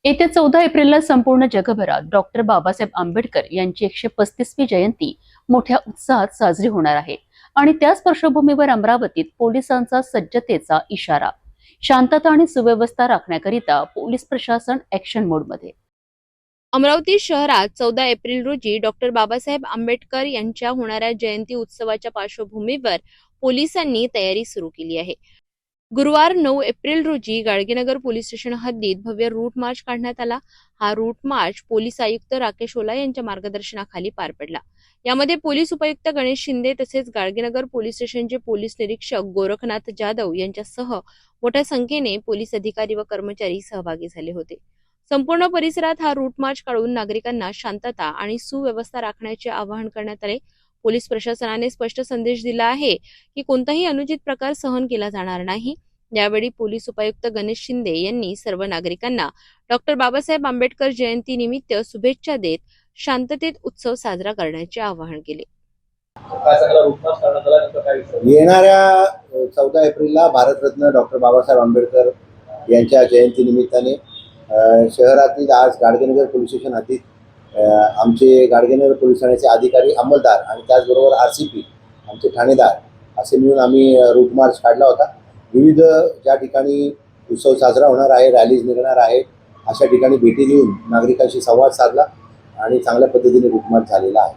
येत्या 14 एप्रिलला संपूर्ण जगभरात डॉक्टर बाबासाहेब आंबेडकर यांची 135वी जयंती मोठ्या उत्साहात साजरी होणार आहे आणि त्याच पार्श्वभूमीवर अमरावतीत पोलिसांचा सज्जतेचा इशारा. शांतता आणि सुव्यवस्था राखण्याकरिता पोलीस प्रशासन ऍक्शन मोडमध्ये. अमरावती शहरात 14 एप्रिल रोजी डॉक्टर बाबासाहेब आंबेडकर यांच्या होणाऱ्या जयंती उत्सवाच्या पार्श्वभूमीवर पोलिसांनी तयारी सुरू केली आहे. गुरुवार 9 एप्रिल रोजी गाडगेनगर पोलीस स्टेशन हद्दीत भव्य रूट मार्च काढण्यात आला. हा रूट मार्च पोलीस आयुक्त राकेश ओला यांच्या मार्गदर्शनाखाली पार पडला. यामध्ये पोलीस उपायुक्त गणेश शिंदे तसेच गाडगेनगर पोलीस स्टेशनचे पोलीस निरीक्षक गोरखनाथ जाधव यांच्यासह मोठ्या संख्येने पोलीस अधिकारी व कर्मचारी सहभागी झाले होते. संपूर्ण परिसरात हा रूट मार्च काढून नागरिकांना शांतता आणि सुव्यवस्था राखण्याचे आवाहन करण्यात आले. पोलीस प्रशासनाने स्पष्ट संदेश दिला आहे की कोणताही अनुचित प्रकार सहन केला जाणार नाही. यावेळी पोलीस उपायुक्त गणेश शिंदे यांनी सर्व नागरिकांना डॉक्टर बाबासाहेब आंबेडकर जयंती निमित्त शुभेच्छा देत शांततेत उत्सव साजरा करण्याचे आवाहन केले. येणाऱ्या 14 एप्रिलला भारतरत्न डॉक्टर बाबासाहेब आंबेडकर यांच्या जयंती निमित्ताने शहरातील आज गाडगेनगर पोलीस स्टेशन हद्दीत आमचे गाडगेनगर पोलीस ठाण्याचे अधिकारी अंमलदार आणि त्याचबरोबर RCP आमचे ठाणेदार असे मिळून आम्ही रूट मार्च काढला होता. विविध ज्या ठिकाणी उत्सव साजरा होणार आहे, रॅलीज निघणार आहे, अशा ठिकाणी भेटी देऊन नागरिकांशी संवाद साधला आणि चांगल्या पद्धतीने रूट मार्च झालेला आहे.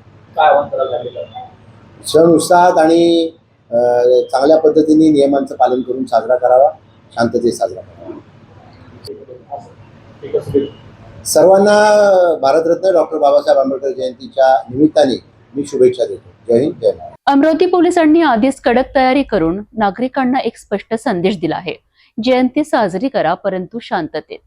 सण उत्साहात आणि चांगल्या पद्धतीने नियमांचं पालन करून साजरा करावा, शांततेत साजरा करावा. सर्वांना भारतरत्न डॉक्टर बाबासाहेब आंबेडकर जयंतीच्या निमित्ताने मी शुभेच्छा देतो. जय हिंद, जय महाराष्ट्र. अमरावती पोलिसांनी आधीच कडक तयारी करून नागरिकांना एक स्पष्ट संदेश दिला आहे. जयंती साजरी करा, परंतु शांततेत.